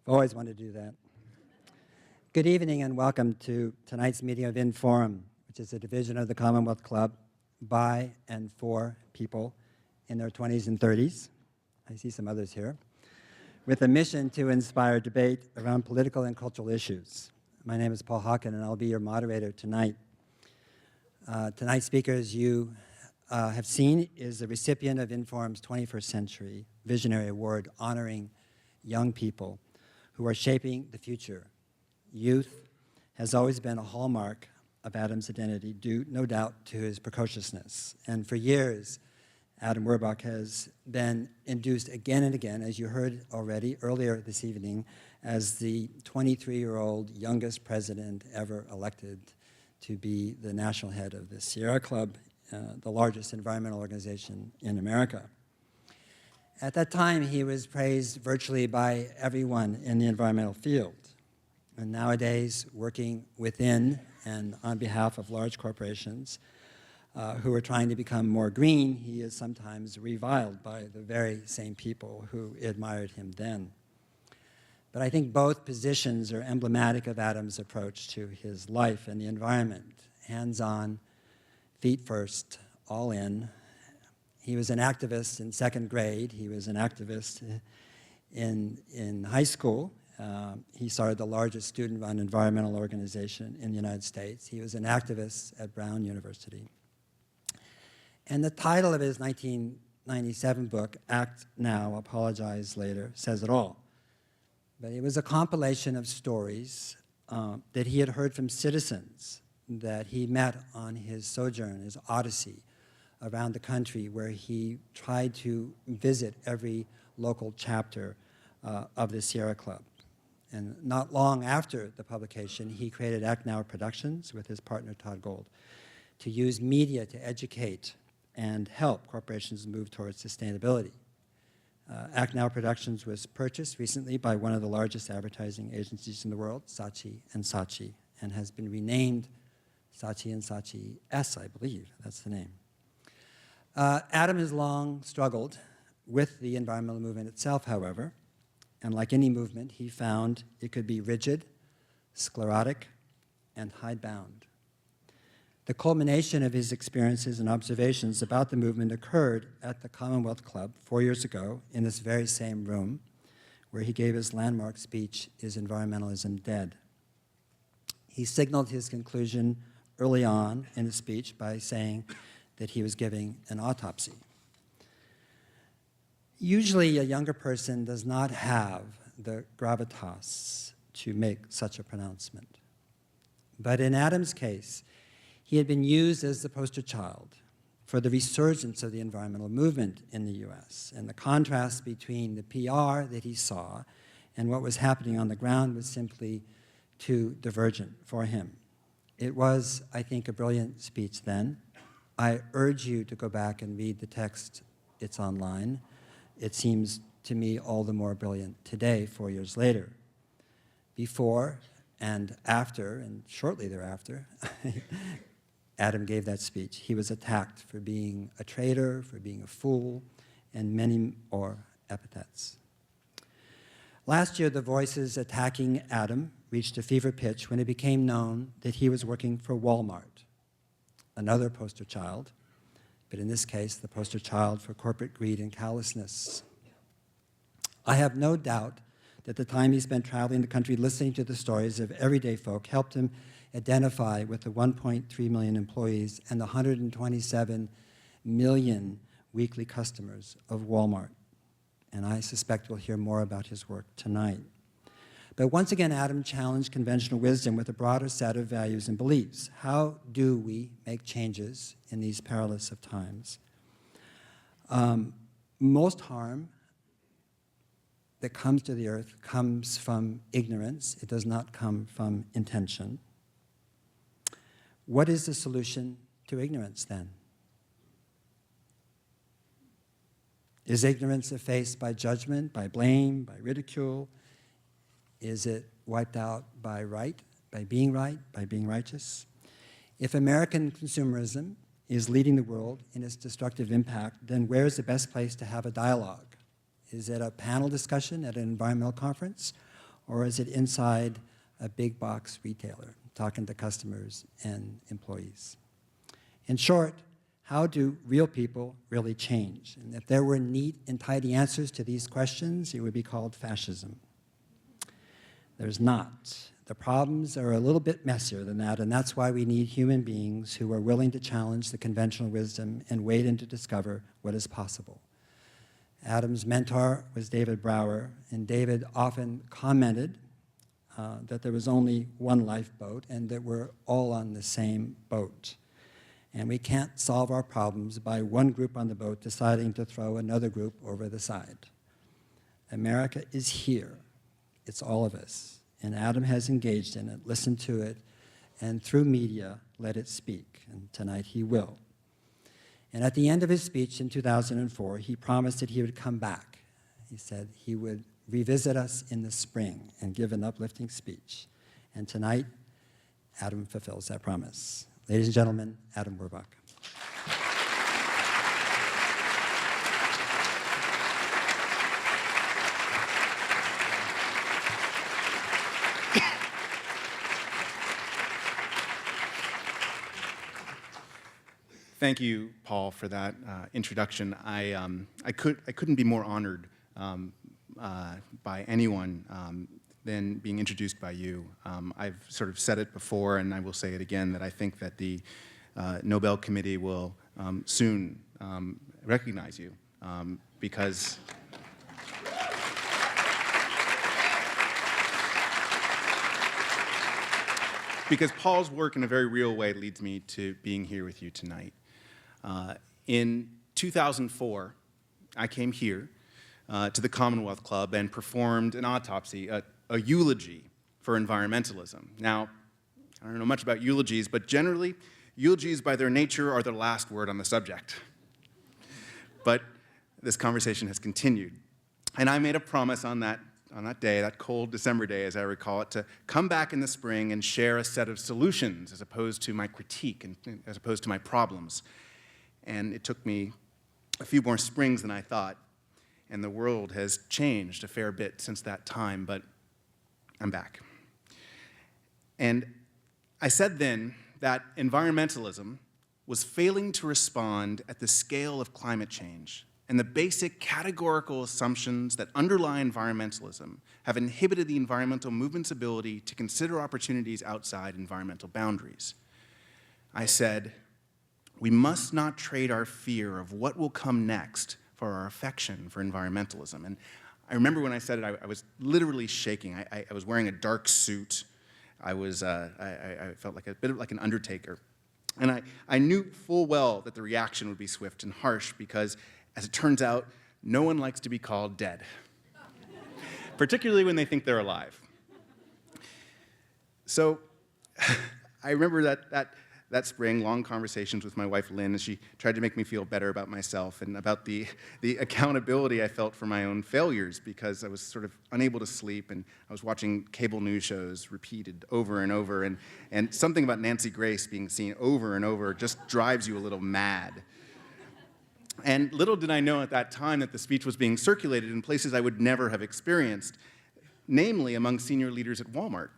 I've always wanted to do that. Good evening and welcome to tonight's meeting of Inforum, which is a division of the Commonwealth Club by and for people in their 20s and 30s. I see some others here. With a mission to inspire debate around political and cultural issues. My name is Paul Hawken and I'll be your moderator tonight. Tonight's speaker, as you have seen, is the recipient of Inforum's 21st Century Visionary Award honoring young people who are shaping the future. Youth has always been a hallmark of Adam's identity, due no doubt to his precociousness. And for years, Adam Werbach has been induced again and again, as you heard already earlier this evening, as the 23-year-old youngest president ever elected to be the national head of the Sierra Club, the largest environmental organization in America. At that time, he was praised virtually by everyone in the environmental field. And nowadays, working within and on behalf of large corporations who are trying to become more green, he is sometimes reviled by the very same people who admired him then. But I think both positions are emblematic of Adam's approach to his life and the environment. Hands-on, feet first, all in. He was an activist in second grade. He was an activist in high school. He started the largest student-run environmental organization in the United States. He was an activist at Brown University. And the title of his 1997 book, Act Now, Apologize Later, says it all. But it was a compilation of stories that he had heard from citizens that he met on his sojourn, his odyssey around the country, where he tried to visit every local chapter of the Sierra Club. And not long after the publication, he created Act Now Productions with his partner Todd Gold to use media to educate and help corporations move towards sustainability. Act Now Productions was purchased recently by one of the largest advertising agencies in the world, Saatchi & Saatchi, and has been renamed Saatchi & Saatchi S, I believe, that's the name. Adam has long struggled with the environmental movement itself, however, and like any movement, he found it could be rigid, sclerotic, and hidebound. The culmination of his experiences and observations about the movement occurred at the Commonwealth Club 4 years ago in this very same room where he gave his landmark speech, Is Environmentalism Dead? He signaled his conclusion early on in the speech by saying that he was giving an autopsy. Usually a younger person does not have the gravitas to make such a pronouncement. But in Adam's case, he had been used as the poster child for the resurgence of the environmental movement in the US. And the contrast between the PR that he saw and what was happening on the ground was simply too divergent for him. It was, I think, a brilliant speech then. I urge you to go back and read the text. It's online. It seems to me all the more brilliant today, 4 years later. Before and after, and shortly thereafter, Adam gave that speech. He was attacked for being a traitor, for being a fool, and many more epithets. Last year, the voices attacking Adam reached a fever pitch when it became known that he was working for Walmart, another poster child, but in this case, the poster child for corporate greed and callousness. I have no doubt that the time he spent traveling the country listening to the stories of everyday folk helped him identify with the 1.3 million employees and the 127 million weekly customers of Walmart. And I suspect we'll hear more about his work tonight. But once again, Adam challenged conventional wisdom with a broader set of values and beliefs. How do we make changes in these perilous of times? Most harm that comes to the earth comes from ignorance. It does not come from intention. What is the solution to ignorance then? Is ignorance effaced by judgment, by blame, by ridicule? Is it wiped out by right, by being righteous? If American consumerism is leading the world in its destructive impact, then where is the best place to have a dialogue? Is it a panel discussion at an environmental conference? Or is it inside a big box retailer, talking to customers and employees? In short, how do real people really change? And if there were neat and tidy answers to these questions, it would be called fascism. There's not. The problems are a little bit messier than that, and that's why we need human beings who are willing to challenge the conventional wisdom and wade in to discover what is possible. Adam's mentor was David Brower, and David often commented that there was only one lifeboat and that we're all on the same boat. And we can't solve our problems by one group on the boat deciding to throw another group over the side. America is here. It's all of us. And Adam has engaged in it, listened to it, and through media, let it speak. And tonight he will. And at the end of his speech in 2004, he promised that he would come back. He said he would revisit us in the spring and give an uplifting speech. And tonight, Adam fulfills that promise. Ladies and gentlemen, Adam Werbach. Thank you, Paul, for that introduction. I couldn't be more honored by anyone than being introduced by you. I've sort of said it before, and I will say it again, that I think that the Nobel Committee will soon recognize you because Paul's work in a very real way leads me to being here with you tonight. In 2004, I came here to the Commonwealth Club and performed an autopsy, a eulogy for environmentalism. Now, I don't know much about eulogies, but generally, eulogies by their nature are the last word on the subject. But this conversation has continued. And I made a promise on that day, that cold December day, as I recall it, to come back in the spring and share a set of solutions as opposed to my critique and as opposed to my problems. And it took me a few more springs than I thought, and the world has changed a fair bit since that time, but I'm back. And I said then that environmentalism was failing to respond at the scale of climate change, and the basic categorical assumptions that underlie environmentalism have inhibited the environmental movement's ability to consider opportunities outside environmental boundaries. I said, we must not trade our fear of what will come next for our affection for environmentalism. And I remember when I said it, I was literally shaking. I was wearing a dark suit. I felt like a bit like an undertaker. And I knew full well that the reaction would be swift and harsh because, as it turns out, no one likes to be called dead, particularly when they think they're alive. So I remember that spring, long conversations with my wife, Lynn, as she tried to make me feel better about myself and about the accountability I felt for my own failures because I was sort of unable to sleep and I was watching cable news shows repeated over and over, and something about Nancy Grace being seen over and over just drives you a little mad. And little did I know at that time that the speech was being circulated in places I would never have experienced, namely among senior leaders at Walmart.